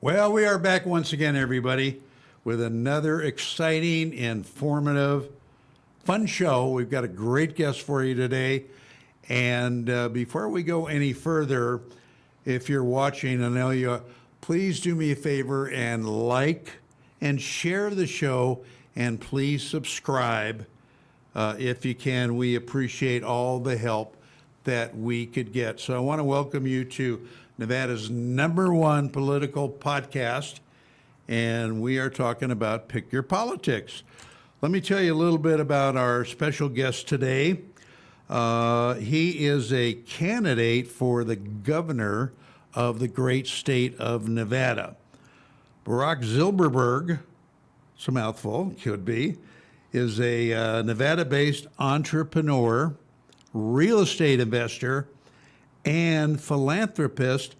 Well, we are back once again, everybody, with another exciting, informative, fun show. We've got a great guest for you today. And before we go any further, if you're watching, Anelia, please do me a favor and like and share the show, and please subscribe if you can. We appreciate all the help that we could get. So I want to welcome you to Nevada's #1 political podcast, and we are talking about Pick Your Politics. Let me tell you a little bit about our special guest today. He is a candidate for the governor of the great state of Nevada. Barack Zilberberg, it's a mouthful, could be, is a Nevada-based entrepreneur, real estate investor, and philanthropist,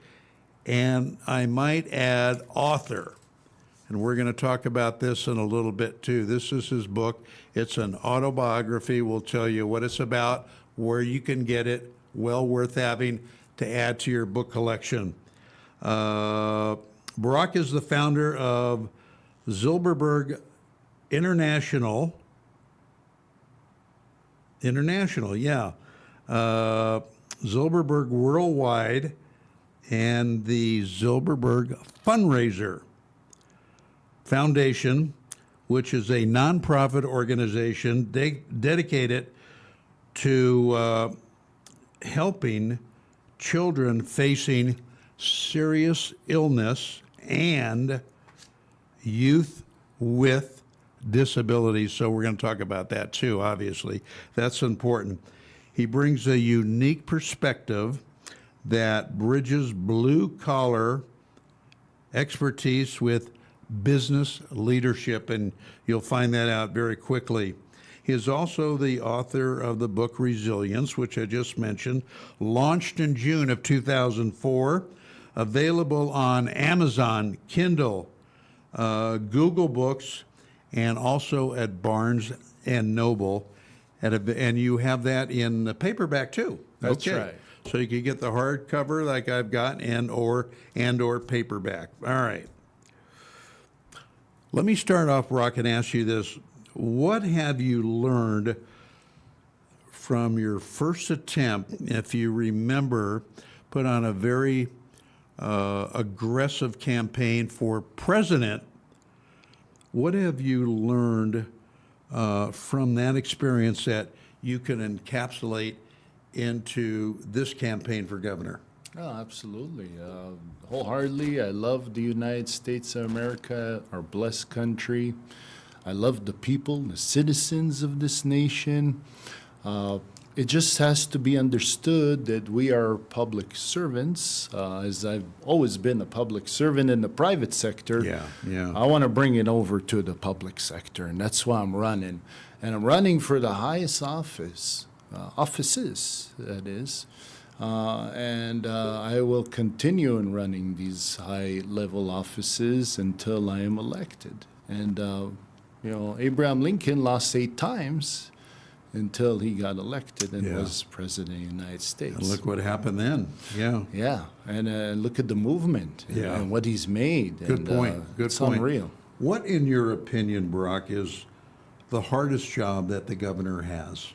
and I might add, author. And we're going to talk about this in a little bit too. This is his book. It's an autobiography. We'll tell you what it's about, where you can get it, well worth having to add to your book collection. Barack is the founder of Zilberberg International, Zilberberg Worldwide, and the Zilberberg Fundraiser Foundation, which is a nonprofit organization dedicated to helping children facing serious illness and youth with disabilities. So we're going to talk about that too, obviously. That's important. He brings a unique perspective that bridges blue-collar expertise with business leadership, and you'll find that out very quickly. He is also the author of the book Resilience, which I just mentioned, launched in June of 2004, available on Amazon, Kindle, Google Books, and also at Barnes and Noble. And you have that in the paperback too. That's right. So you can get the hardcover like I've got and or paperback. All right. Let me start off, Brock, and ask you this. What have you learned from your first attempt, if you remember, put on a very aggressive campaign for president? What have you learned from that experience that you can encapsulate into this campaign for governor? Oh, absolutely. Wholeheartedly, I love the United States of America, our blessed country. I love the people, the citizens of this nation. It just has to be understood that we are public servants. As I've always been a public servant in the private sector, I want to bring it over to the public sector, and that's why I'm running. And I'm running for the highest offices, that is. And I will continue in running these high-level offices until I am elected. And, Abraham Lincoln lost 8 times until he got elected and was president of the United States. And look what happened then. Yeah, and look at the movement and what he's made. Good point. It's unreal. What, in your opinion, Barack, is the hardest job that the governor has?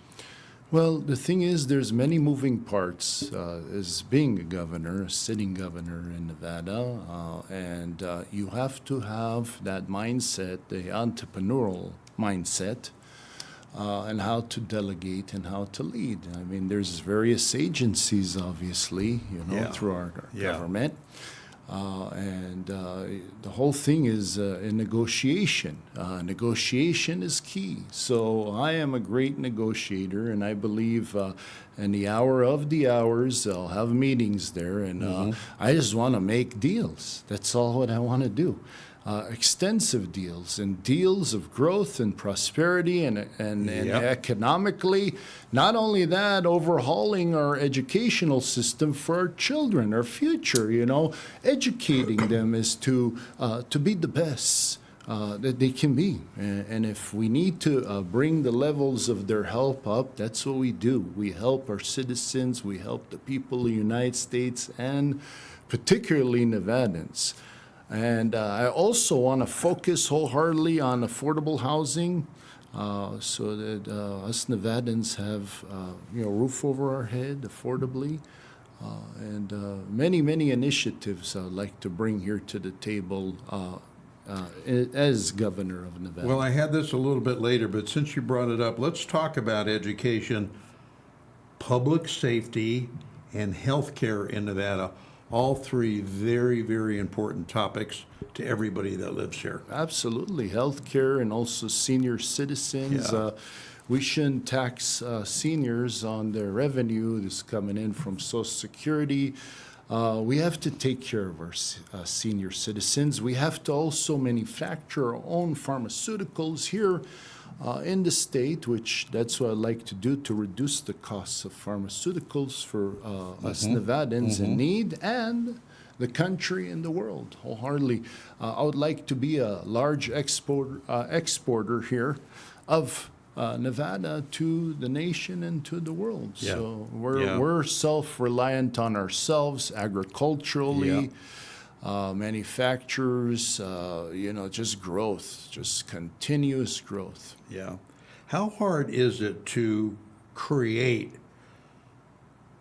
Well, the thing is, there's many moving parts as being a governor, a sitting governor in Nevada, and you have to have that mindset, the entrepreneurial mindset, and how to delegate and how to lead. I mean, there's various agencies, obviously, through our government. And the whole thing is a negotiation. Negotiation is key. So I am a great negotiator, and I believe in the hour of the hours, I'll have meetings there, and I just want to make deals. That's all what I want to do. Extensive deals and deals of growth and prosperity and economically. Not only that, overhauling our educational system for our children, our future, educating them as to be the best that they can be. And if we need to bring the levels of their help up, that's what we do. We help our citizens, we help the people of the United States, and particularly Nevadans. And I also want to focus wholeheartedly on affordable housing so that us Nevadans have, roof over our head affordably. And many initiatives I'd like to bring here to the table as governor of Nevada. Well, I had this a little bit later, but since you brought it up, let's talk about education, public safety, and healthcare in Nevada. All three very important topics to everybody that lives here. Absolutely. Healthcare and also senior citizens. Yeah. We shouldn't tax seniors on their revenue that's coming in from Social Security. We have to take care of our senior citizens. We have to also manufacture our own pharmaceuticals here in the state, which that's what I like to do to reduce the costs of pharmaceuticals for us Nevadans in need and the country and the world wholeheartedly. I would like to be a large exporter here of Nevada to the nation and to the world. Yeah. So Yeah. we're self-reliant on ourselves agriculturally, manufacturers, just growth, just continuous growth. Yeah. How hard is it to create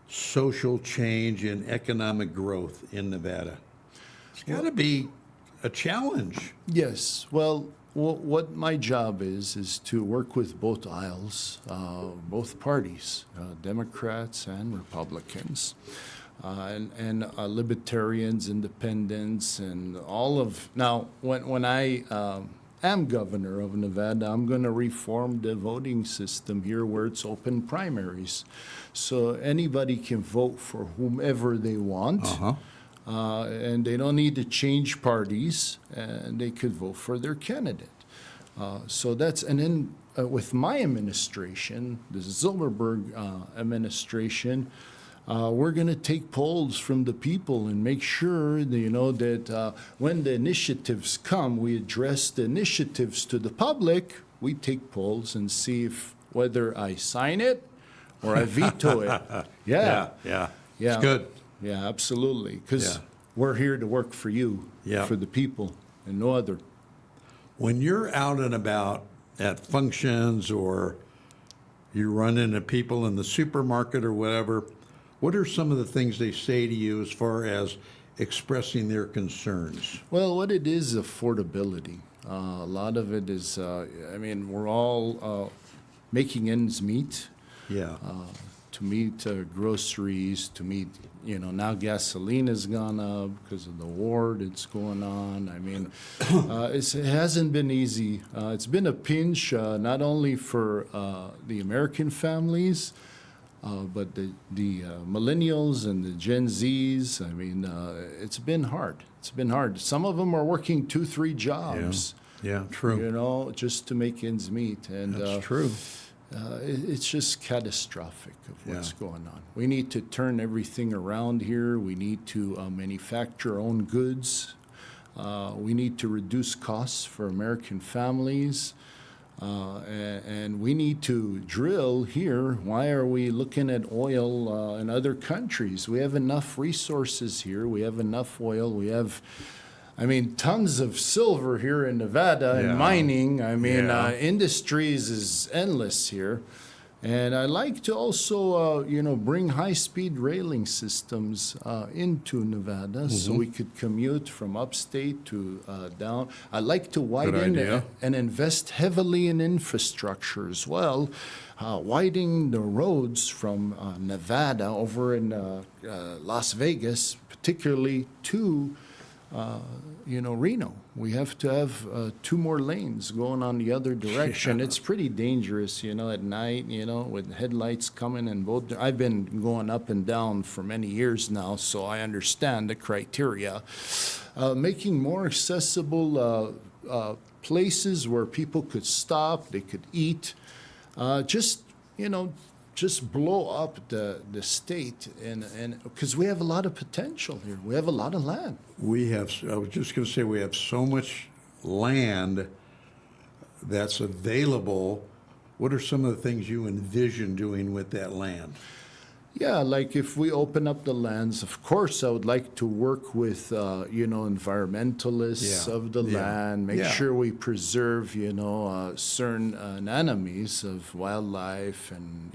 social change and economic growth in Nevada? It's got to be a challenge. Yes. Well, what my job is to work with both aisles, both parties, Democrats and Republicans, and libertarians, independents, and all of. Now, when I am governor of Nevada, I'm going to reform the voting system here where it's open primaries. So anybody can vote for whomever they want. And they don't need to change parties, and they could vote for their candidate. So that's, and then with my administration, the Zilberberg administration, we're going to take polls from the people and make sure that, that when the initiatives come, we address the initiatives to the public. We take polls and see if whether I sign it or I veto it. Yeah. Yeah. It's good. Yeah, absolutely. Because Yeah. we're here to work for you, Yeah. for the people, and no other. When you're out and about at functions or you run into people in the supermarket or whatever, what are some of the things they say to you as far as expressing their concerns? Well, what it is affordability. A lot of it is, we're all making ends meet. Yeah. To meet groceries, to meet, now gasoline has gone up because of the war that's going on. I mean, it hasn't been easy. It's been a pinch, not only for the American families, but the millennials and the Gen Zs. I mean, it's been hard. It's been hard. Some of them are working 2-3 jobs. Yeah, true. Just to make ends meet. And That's true. It's just catastrophic of what's Yeah. going on. We need to turn everything around here. We need to manufacture our own goods. We need to reduce costs for American families. And we need to drill here. Why are we looking at oil in other countries? We have enough resources here. We have enough oil. We have, tons of silver here in Nevada Yeah. and mining. Yeah. Industries is endless here. And I like to also, bring high-speed railing systems into Nevada so we could commute from upstate to down. I like to widen idea. and invest heavily in infrastructure as well, widening the roads from Nevada over in Las Vegas, particularly to Reno. We have to have 2 more lanes going on the other direction. Yeah. It's pretty dangerous, at night, with headlights coming in both. I've been going up and down for many years now, so I understand the criteria. Making more accessible places where people could stop, they could eat, just blow up the state, and because we have a lot of potential here. We have a lot of land. I was just going to say, we have so much land that's available. What are some of the things you envision doing with that land? Yeah, like if we open up the lands, of course, I would like to work with, environmentalists Yeah, of the yeah, land, make yeah. sure we preserve, certain anemones of wildlife and,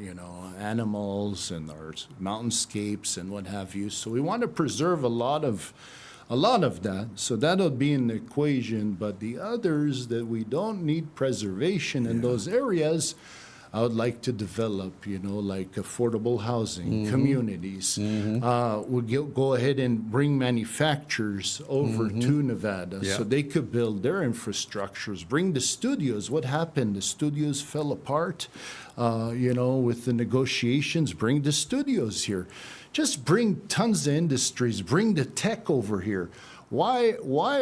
animals and our mountainscapes and what have you. So we want to preserve a lot of that. So that'll be in the equation. But the others that we don't need preservation in those areas, I would like to develop, like affordable housing, communities. We'll go ahead and bring manufacturers over to Nevada Yeah. so they could build their infrastructures, bring the studios. What happened? The studios fell apart, with the negotiations. Bring the studios here. Just bring tons of industries, bring the tech over here. Why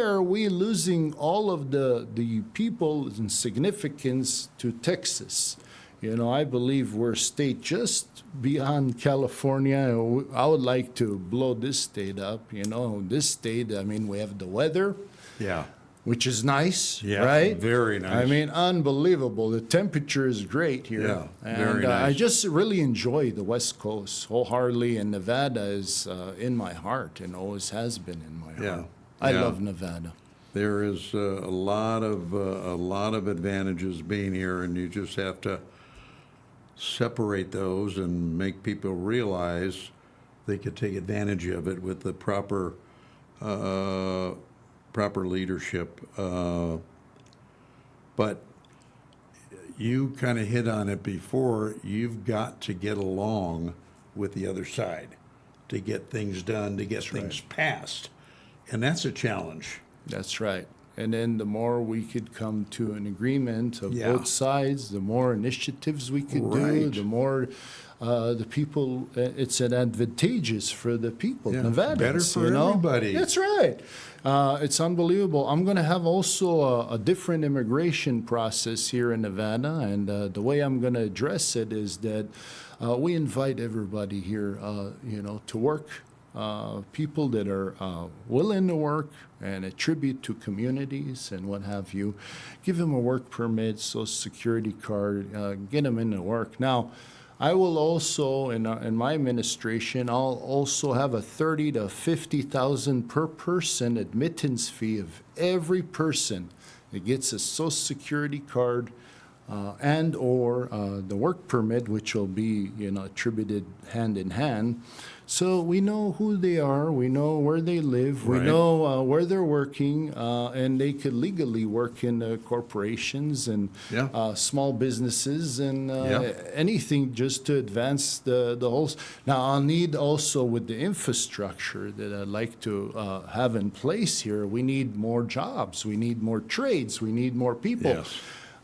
are we losing all of the people in significance to Texas? I believe we're a state just beyond California. I would like to blow this state up. This state, we have the weather, Yeah. which is nice, Yeah, right? very nice. Unbelievable. The temperature is great here. Yeah, and very I nice. just really enjoy the West Coast wholeheartedly, and Nevada is in my heart and always has been in my Yeah, heart. I yeah. love Nevada. There is a lot of advantages being here, and you just have to separate those and make people realize they could take advantage of it with the proper leadership. But you kind of hit on it before. You've got to get along with the other side to get things done, to get things passed, and that's a challenge. That's right. And then the more we could come to an agreement of Yeah. both sides, the more initiatives we could do, Right. the more the people, it's advantageous for the people, Yeah, Nevadans. better for everybody. That's right. It's unbelievable. I'm going to have also a different immigration process here in Nevada, and the way I'm going to address it is that we invite everybody here, to work. People that are willing to work and attribute to communities and what have you. Give them a work permit, Social Security card, get them into work. Now, I will also, in my administration, I'll also have a $30,000 to $50,000 per person admittance fee of every person that gets a Social Security card and or the work permit, which will be attributed hand in hand. So we know who they are, we know where they live, we Right. know where they're working, and they could legally work in corporations and Yeah. small businesses and Yeah. anything just to advance the whole. Now, I'll need also with the infrastructure that I'd like to have in place here, we need more jobs, we need more trades, we need more people. Yes.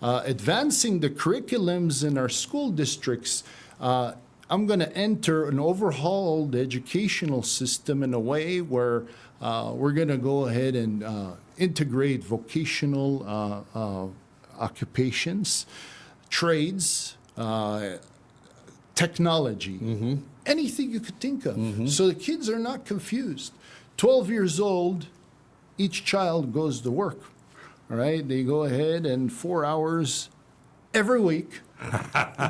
Advancing the curriculums in our school districts, I'm going to enter and overhaul the educational system in a way where we're going to go ahead and integrate vocational occupations, trades, technology, anything you could think of. So the kids are not confused. 12 years old, each child goes to work. All right, they go ahead and 4 hours every week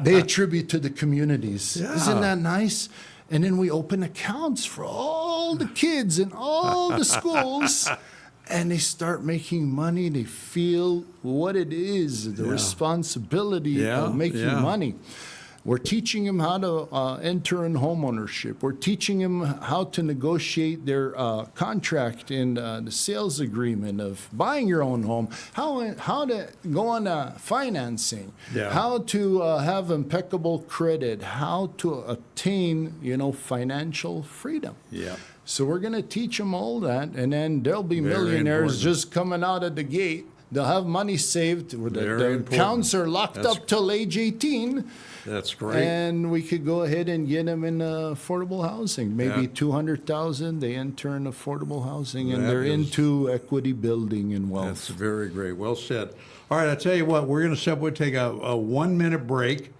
they attribute to the communities. Yeah. Isn't that nice? And then we open accounts for all the kids in all the schools, and they start making money. They feel what it is, the responsibility Yeah, of making yeah. money. We're teaching them how to enter in homeownership. We're teaching them how to negotiate their contract in the sales agreement of buying your own home, how to go on financing, Yeah. how to have impeccable credit, how to obtain, financial freedom. Yeah. So we're going to teach them all that, and then there'll be Very millionaires important. just coming out of the gate. They'll have money saved. Very The important. accounts are locked That's- up till age 18. That's great. And we could go ahead and get them in affordable housing. Maybe Yeah. 200,000, they enter in affordable housing, and That they're is- into equity building and That's wealth. very great. Well said. All right, I tell you what, we're going to take a 1 minute break,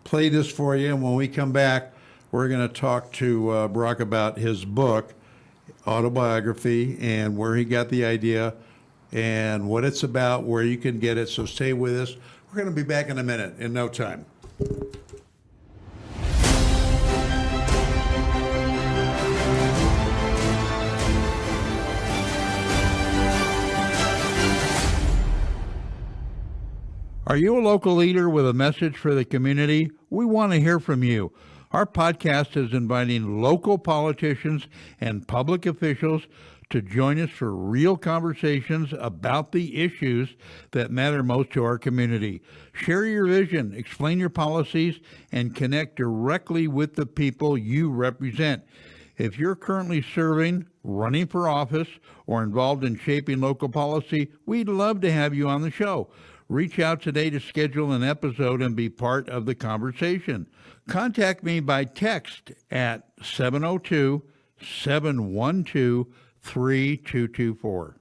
play this for you, and when we come back, we're going to talk to Brock about his book, autobiography, and where he got the idea and what it's about, where you can get it. So stay with us. We're going to be back in a minute, in no time. Are you a local leader with a message for the community? We want to hear from you. Our podcast is inviting local politicians and public officials to join us for real conversations about the issues that matter most to our community. Share your vision, explain your policies, and connect directly with the people you represent. If you're currently serving, running for office, or involved in shaping local policy, we'd love to have you on the show. Reach out today to schedule an episode and be part of the conversation. Contact me by text at 702-712-3224.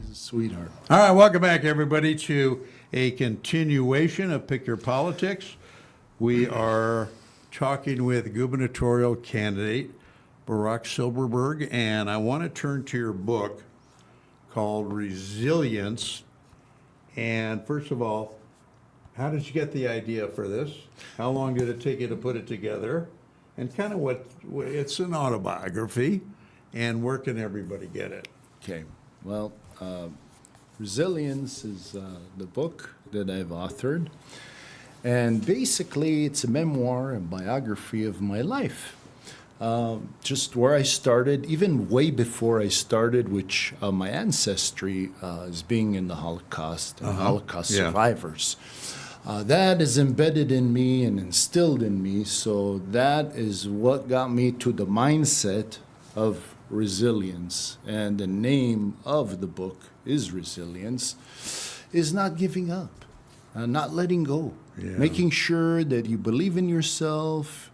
He's a sweetheart. All right, welcome back, everybody, to a continuation of Pick Your Politics. We are talking with gubernatorial candidate Barack Silverberg, and I want to turn to your book called Resilience. And first of all, how did you get the idea for this? How long did it take you to put it together? And kind of what it's an autobiography, and where can everybody get it? Okay. Well, Resilience is the book that I've authored. And basically, it's a memoir and biography of my life. Just where I started, even way before I started, which my ancestry is being in the Holocaust and Holocaust survivors. That is embedded in me and instilled in me. So that is what got me to the mindset of resilience. And the name of the book is Resilience, is not giving up, not letting go. Yeah. Making sure that you believe in yourself,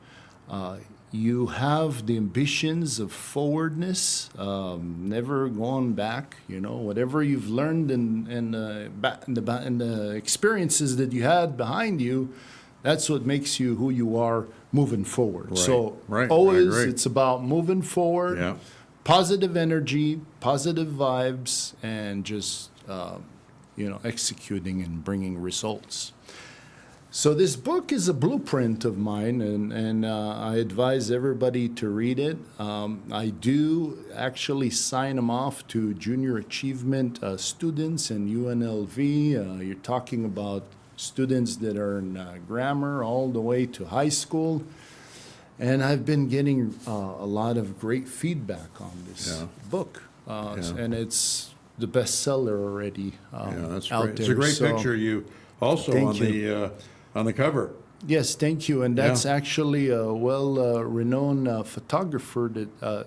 you have the ambitions of forwardness, never going back. You know, whatever you've learned in the experiences that you had behind you, that's what makes you who you are moving forward. Right, So right, always right. it's about moving forward, Yeah. positive energy, positive vibes, and just executing and bringing results. So this book is a blueprint of mine, and I advise everybody to read it. I do actually sign them off to junior achievement students in UNLV. You're talking about students that are in grammar all the way to high school. And I've been getting a lot of great feedback on this book. And it's the bestseller already That's out great. there. It's a great So- picture. You also Thank on the cover. Yes, thank you. And that's Yeah. actually a well-renowned photographer that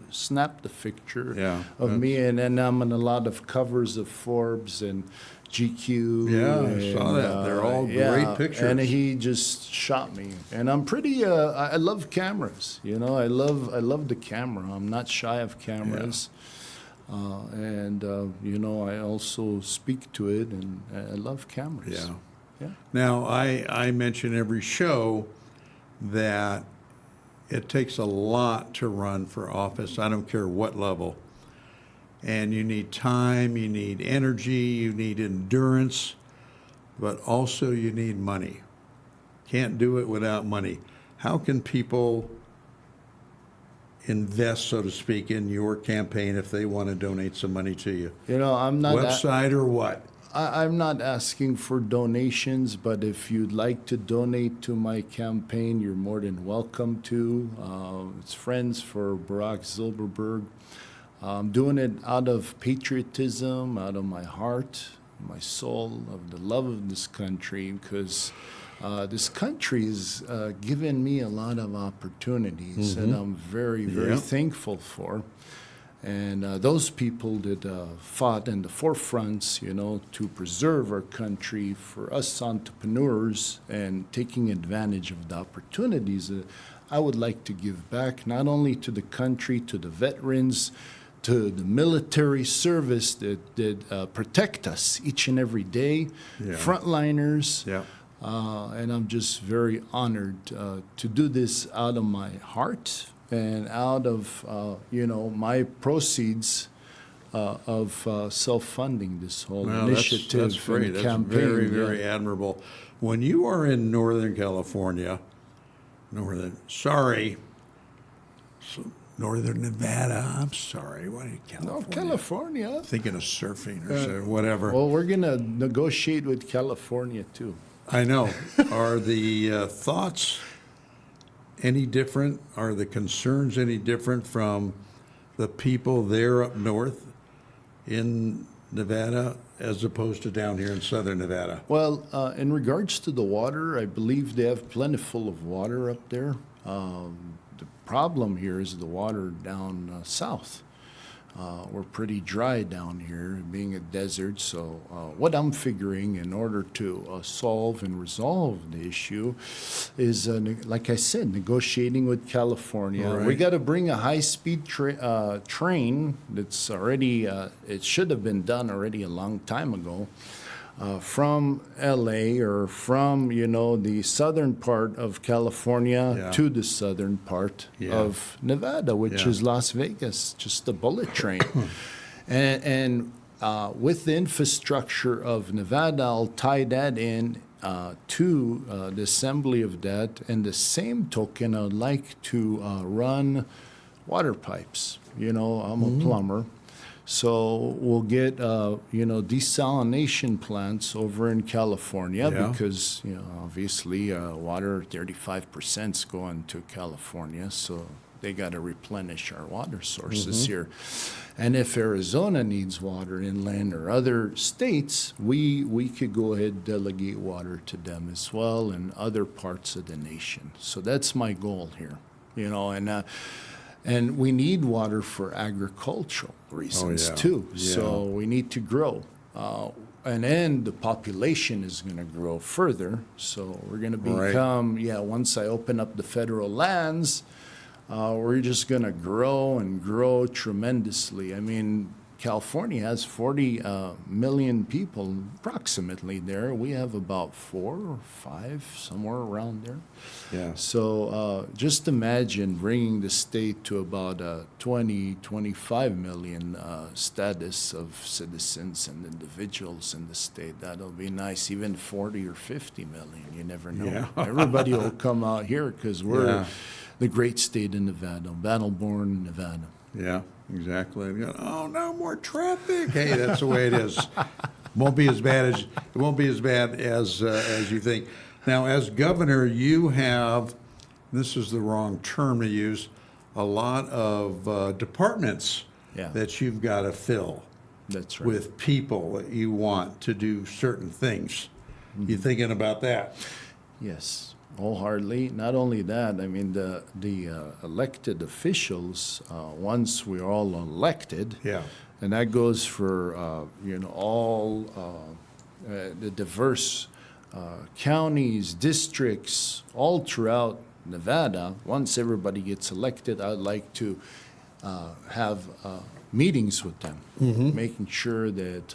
snapped the picture Yeah, of me. And then I'm on a lot of covers of Forbes and GQ. Yeah, I saw that. They're all great pictures. And he just shot me. And I'm pretty. I love cameras. You know, I love the camera. I'm not shy of cameras. I also speak to it, and I love cameras. Yeah. Yeah. Now, I mention every show that it takes a lot to run for office. I don't care what level. And you need time, you need energy, you need endurance, but also you need money. Can't do it without money. How can people invest, so to speak, in your campaign if they want to donate some money to you? You know, I'm not. Website or what? I'm not asking for donations, but if you'd like to donate to my campaign, you're more than welcome to. It's Friends for Barack Silverberg. I'm doing it out of patriotism, out of my heart, my soul, of the love of this country, because this country has given me a lot of opportunities, and I'm very, very thankful for. And those people that fought in the forefronts, you know, to preserve our country, for us entrepreneurs and taking advantage of the opportunities, I would like to give back not only to the country, to the veterans, to the military service that protect us each and every day, frontliners. Yeah. And I'm just very honored to do this out of my heart and out of my proceeds of self-funding this whole initiative That's great. and That's campaign. very, very admirable. When you are in Northern California, Sorry. Northern Nevada. I'm sorry. What are you, No, California? California. Thinking of surfing or whatever. Well, we're going to negotiate with California, too. I know. Are the thoughts any different? Are the concerns any different from the people there up north in Nevada as opposed to down here in southern Nevada? Well, in regards to the water, I believe they have plentiful of water up there. The problem here is the water down south. We're pretty dry down here, being a desert. So what I'm figuring in order to solve and resolve the issue is, like I said, negotiating with California. Right. We got to bring a high-speed train that's already, it should have been done already a long time ago, from LA or from, the southern part of California Yeah. to the southern part Yeah. of Nevada, which Yeah. is Las Vegas, just a bullet train. and with the infrastructure of Nevada, I'll tie that in to the assembly of that. And the same token, I'd like to run water pipes. I'm Mm-hmm. a plumber. So we'll get, desalination plants over in California Yeah. because, obviously water, 35% is going to California. So they got to replenish our water sources here. And if Arizona needs water inland or other states, we could go ahead and delegate water to them as well and other parts of the nation. So that's my goal here, and we need water for agricultural reasons yeah. too. Yeah. So we need to grow. And then the population is going to grow further. So we're going to Right. become, once I open up the federal lands, we're just going to grow and grow tremendously. I mean, California has 40 million people approximately there. We have about 4 or 5, somewhere around there. Yeah. So just imagine bringing the state to about 20, 25 million status of citizens and individuals in the state. That'll be nice. Even 40 or 50 million, you never know. Yeah. Everybody will come out here because we're Yeah. the great state in Nevada, battle-born Nevada. Yeah, exactly. Oh, no more traffic. Hey, that's the way it is. Won't be as bad as you think. Now, as governor, you have, this is the wrong term to use, a lot of departments Yeah. that you've got to fill That's right. with people that you want to do certain things. You thinking about that? Yes, wholeheartedly. Not only that, I mean, the elected officials, once we're all elected, Yeah. and that goes for, all the diverse counties, districts, all throughout Nevada. Once everybody gets elected, I'd like to have meetings with them, making sure that,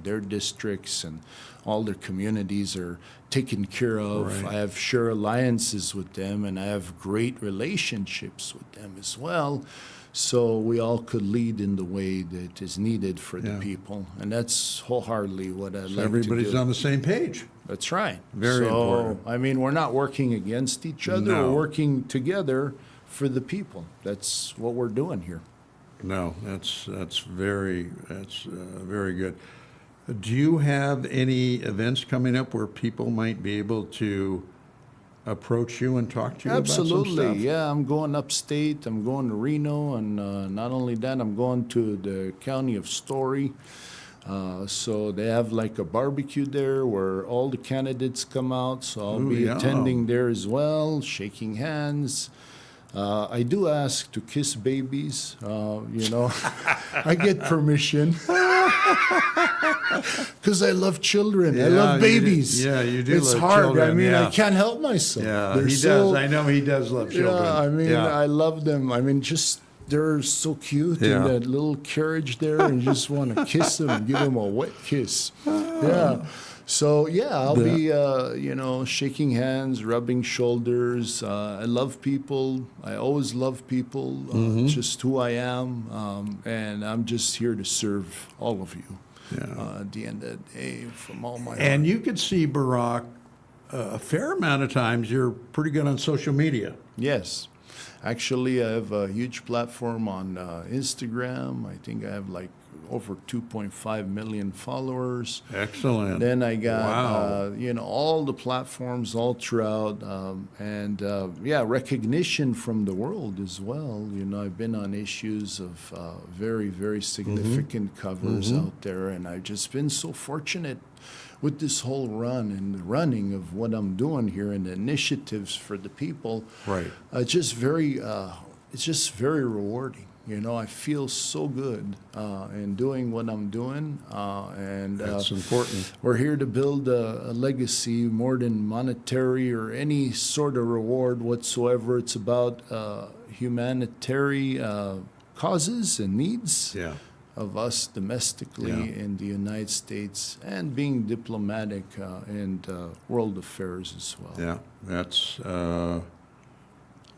their districts and all their communities are taken care of. Right. I have sure alliances with them, and I have great relationships with them as well. So we all could lead in the way that is needed for the Yeah. people. And that's wholeheartedly what I'd So like everybody's to do. on the same page. That's right. Very so, important. I mean, we're not working against each other. No. We're working together for the people. That's what we're doing here. No, that's very good. Do you have any events coming up where people might be able to approach you and talk to you about some Absolutely. stuff? Yeah, I'm going upstate. I'm going to Reno. And not only that, I'm going to the county of Story. So they have like a barbecue there where all the candidates come out. So I'll Ooh, be yeah. attending there as well, shaking hands. I do ask to kiss babies. I get permission. Because I love children. I Yeah, love you do. babies. Yeah, you do It's love hard. I children, mean, yeah. I can't help myself. Yeah, They're he so- does. I know he does love children. Yeah, I mean, Yeah. I love them. I mean, just they're so cute Yeah. in that little carriage there, and you just want to kiss them and give them a wet kiss. Yeah. So yeah, I'll be shaking hands, rubbing shoulders. I love people. I always love people. Just who I am, and I'm just here to serve all of you. Yeah. At the end of the day, from all my And heart. you could see Barack a fair amount of times you're pretty good on social media. Yes. Actually, I have a huge platform on Instagram. I think I have like over 2.5 million followers. Excellent. Then I got, Wow. all the platforms all throughout, recognition from the world as well. I've been on issues of very, very significant covers out there, and I've just been so fortunate with this whole run and the running of what I'm doing here and the initiatives for the people. Right. It's just very rewarding. I feel so good in doing what I'm doing, That's important. we're here to build a legacy more than monetary or any sort of reward whatsoever. It's about humanitarian causes and needs Yeah. of us domestically Yeah. in the United States and being diplomatic in world affairs as well. Yeah. That's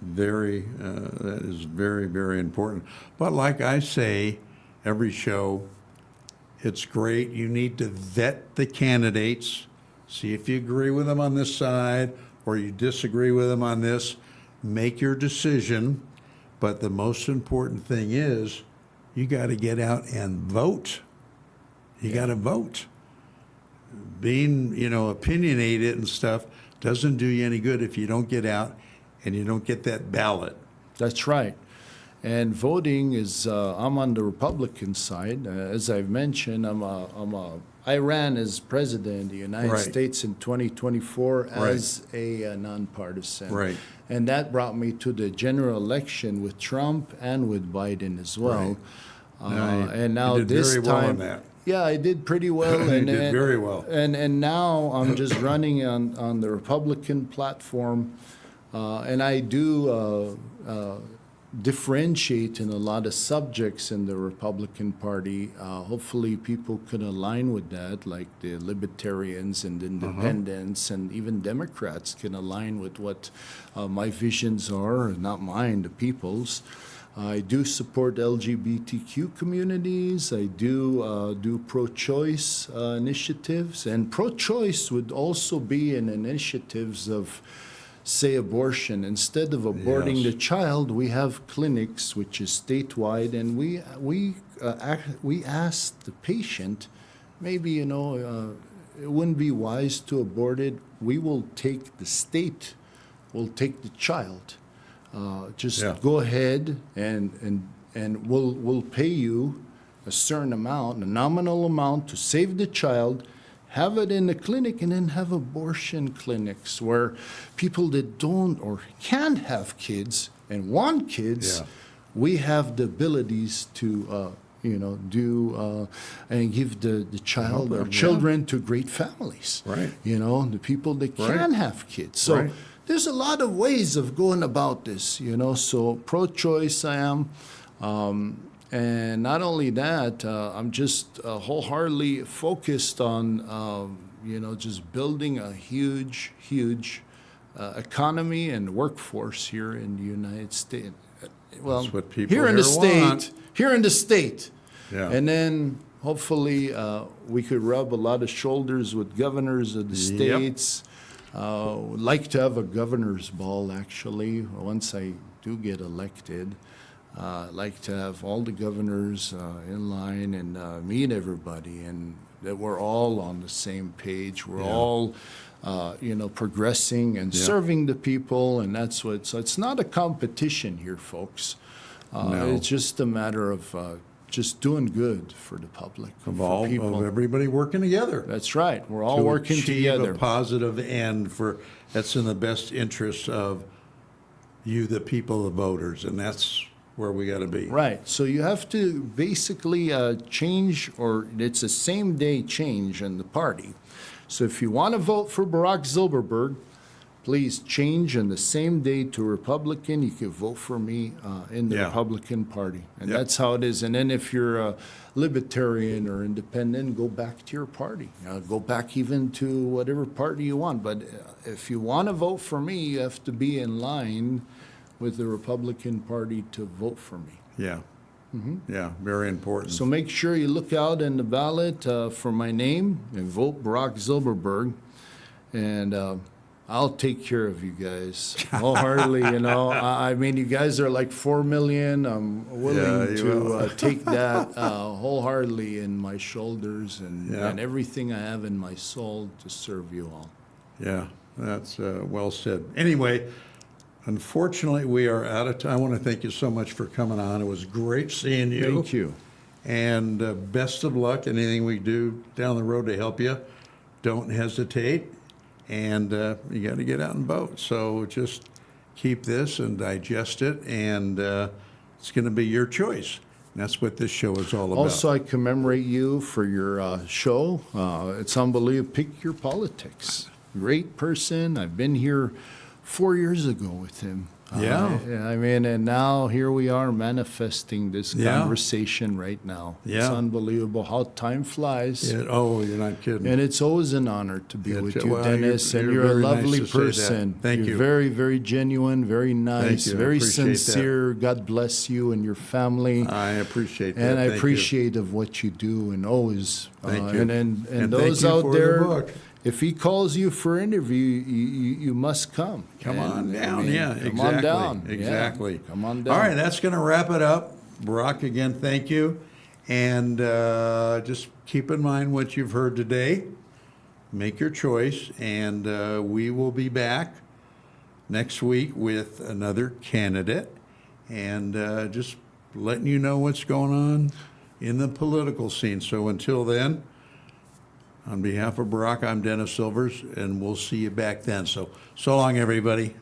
that is very, very important. But like I say, every show, it's great. You need to vet the candidates, see if you agree with them on this side or you disagree with them on this. Make your decision. But the most important thing is you got to get out and vote. You got to vote. Being, opinionated and stuff doesn't do you any good if you don't get out and you don't get that ballot. That's right. And voting is, I'm on the Republican side. As I've mentioned, I ran as president of the United Right. States in 2024 Right. as a nonpartisan. Right. And that brought me to the general election with Trump and with Biden as well. Right. Now, And now you did this very well time, on that. yeah, I did pretty well. You did very well. And now I'm just running on the Republican platform, and I do differentiate in a lot of subjects in the Republican Party. Hopefully, people can align with that, like the Libertarians and Independents, and even Democrats can align with what my visions are, not mine, the people's. I do support LGBTQ communities. I do pro-choice initiatives, and pro-choice would also be in initiatives of, say, abortion. Instead of aborting Yes. the child, we have clinics, which is statewide, and we ask the patient, maybe it wouldn't be wise to abort it. We will take the state, will take the child. Just Yeah. go ahead and we'll pay you a certain amount, a nominal amount, to save the child, have it in the clinic, and then have abortion clinics where people that don't or can't have kids and want kids, Yeah. we have the abilities to do and give the child or them, children to great families. Right. The people that Right. can have kids. So Right. there's a lot of ways of going about this, So pro-choice I am. And not only that, I'm just wholeheartedly focused on, just building a huge, huge economy and workforce here in the United States. Well, That's what people here in the here want. state, here in the state. Yeah. And then hopefully we could rub a lot of shoulders with governors of the Yep. states. Would like to have a governor's ball, actually, once I do get elected. Like to have all the governors in line and meet everybody, and that we're all on the same page. We're all, progressing and Yeah. serving the people, and that's what. So it's not a competition here, folks. No. It's just a matter of just doing good for the public, Of for all people. of everybody working together. That's right. We're all to working achieve together. a positive end that's in the best interest of you, the people, the voters, and that's where we got to be. Right. So you have to basically change, or it's a same day change in the party. So if you want to vote for Barack Zilberberg, please change on the same day to Republican. You can vote for me in the Yeah. Republican Party. And Yep. that's how it is. And then if you're a libertarian or independent, go back to your party. Go back even to whatever party you want. But if you want to vote for me, you have to be in line with the Republican Party to vote for me. Yeah. Yeah, very important. So make sure you look out in the ballot for my name and vote Barack Zilberberg. And I'll take care of you guys wholeheartedly. I mean, you guys are like 4 million. I'm willing you to will. take that wholeheartedly in my shoulders Yeah. and everything I have in my soul to serve you all. Yeah, that's well said. Anyway, unfortunately, we are out of time. I want to thank you so much for coming on. It was great seeing you. Thank you. And best of luck. Anything we do down the road to help you, don't hesitate. And you got to get out and vote. So just keep this and digest it, and it's going to be your choice. And that's what this show is all about. Also, I commemorate you for your show. It's unbelievable. Pick Your Politics. Great person. I've been here 4 years ago with him. Yeah. I mean, and now here we are manifesting this Yeah. conversation right now. It's Yeah. unbelievable how time flies. Oh, you're not kidding. And it's always an honor to be Yeah, with well, you, Dennis. you're And you're a very nice lovely to say that. person. Thank You're you. very, very genuine, very nice, you. I very appreciate that. sincere. God bless you and your family. I appreciate that. And I Thank you. appreciate of what you do, and always. Thank you. And And those thank you out for the there, book. if he calls you for interview, you must come. Come on And, down. I mean, Yeah, come exactly. on down. Yeah, Exactly. come on down. All right, that's going to wrap it up. Brock, again, thank you. And just keep in mind what you've heard today. Make your choice, and we will be back next week with another candidate, and just letting you know what's going on in the political scene. So until then, on behalf of Barack, I'm Dennis Silvers, and we'll see you back then. So long, everybody.